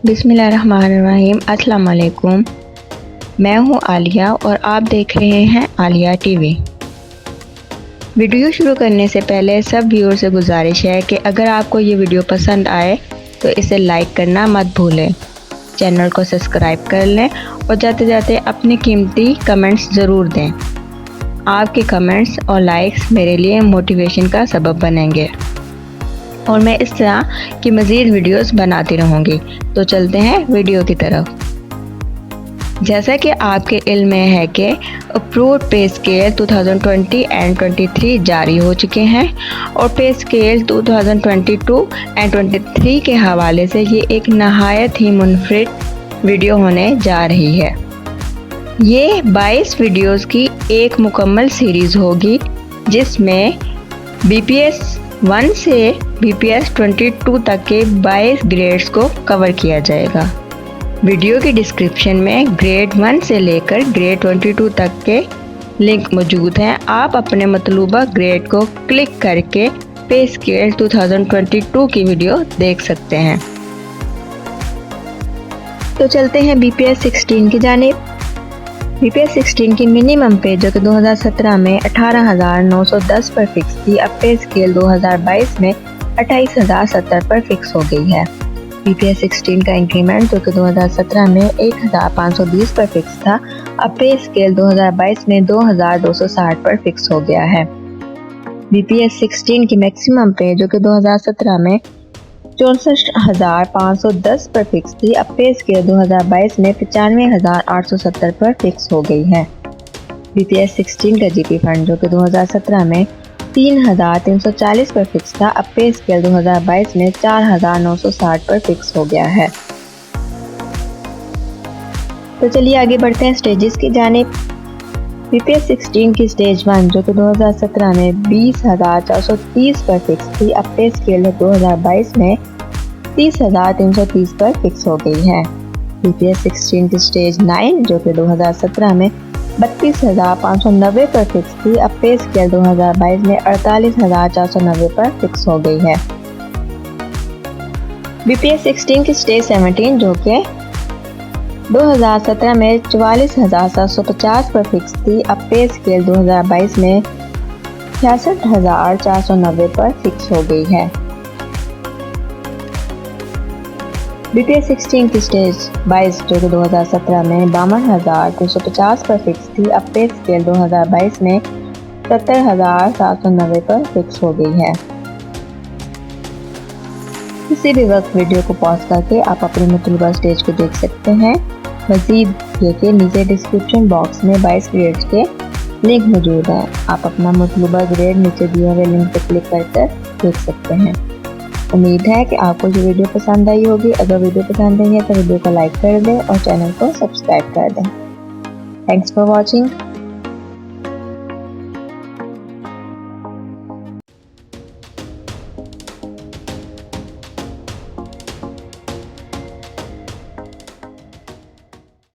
बिस्मिल्लाहिर्रहमानिर्रहीम। अस्सलाम वालेकुम। मैं हूं आलिया और आप देख रहे हैं आलिया टीवी। वीडियो शुरू करने से पहले सब व्यूअर से गुजारिश है कि अगर आपको ये वीडियो पसंद आए तो इसे लाइक करना मत भूलें, चैनल को सब्सक्राइब कर लें और जाते जाते अपनी कीमती कमेंट्स ज़रूर दें। आपके कमेंट्स और लाइक्स मेरे लिए मोटिवेशन का सबब बनेंगे और मैं इस तरह की मज़ीद वीडियोस बनाती रहूँगी। तो चलते हैं वीडियो की तरफ। जैसा कि आपके इल्म में है कि अप्रूव्ड पे स्केल 2020 एंड 23 जारी हो चुके हैं और पे स्केल 2022 एंड 23 के हवाले से ये एक नहायत ही मुनफरिद वीडियो होने जा रही है। ये 22 वीडियोस की एक मुकम्मल सीरीज़ होगी जिसमें BPS 1 से BPS 22 तक के 22 ग्रेड्स को कवर किया जाएगा। वीडियो की डिस्क्रिप्शन में ग्रेड 1 से लेकर ग्रेड 22 तक के लिंक मौजूद हैं। आप अपने मतलूबा ग्रेड को क्लिक करके पे स्केल 2022 की वीडियो देख सकते हैं। तो चलते हैं BPS 16 की जानिब। BPS 16 की मिनिमम पे जो कि 2017 में 18,910 पर फिक्स थी, अब पे स्केल 2022 में 28,070 पर फिक्स हो गई है। BPS 16 का इंक्रीमेंट जो कि 2017 में 1,520 पर फिक्स था, अब पे स्केल 2022 में 2,260 पर फिक्स हो गया है। BPS 16 की मैक्सिमम पे जो कि 2017 में 64,510 पर फिक्स थी, अब पे स्केल 2022 में 95,870 पर फिक्स हो गई है। BPS 16 का GP फंड जो कि 2017 में 3,340 पर फिक्स था, अब पे स्केल 2022 में 4,960 पर फिक्स हो गया है। तो चलिए आगे बढ़ते हैं स्टेजेस की जानिब। BPS 16 की स्टेज 1 जो कि 2017 में 20,430 पर फिक्स थी, अब पे स्केल 2022 में 30,330 पर फिक्स हो गई है। BPS 16 की स्टेज 9 जो कि 2017 में 32,590 पर फिक्स थी, अब पे स्केल 2022 में 48,490 पर फिक्स हो गई है। BPS 16 की स्टेज 17 जो कि 2017 में 44,750 पर फिक्स थी, अब पे स्केल 2022 में 66,490 पर फिक्स हो गई है। BPS 16 की स्टेज 22 जो कि 2017 में 52,350 पर फिक्स थी, अब पे स्केल 2022 में 70,790 पर फिक्स हो गई है। किसी भी वक्त वीडियो को पॉज करके आप अपने मतलूबा स्टेज को देख सकते हैं। मज़ीद ये कि नीचे डिस्क्रिप्शन बॉक्स में 22 ग्रेड्स के लिंक मौजूद हैं। आप अपना मतलूबा ग्रेड नीचे दिए हुए लिंक पर क्लिक करके देख सकते हैं। उम्मीद है कि आपको ये वीडियो पसंद आई होगी। अगर वीडियो पसंद आई है तो वीडियो को लाइक कर दें और चैनल को सब्सक्राइब कर दें। Thanks for watching.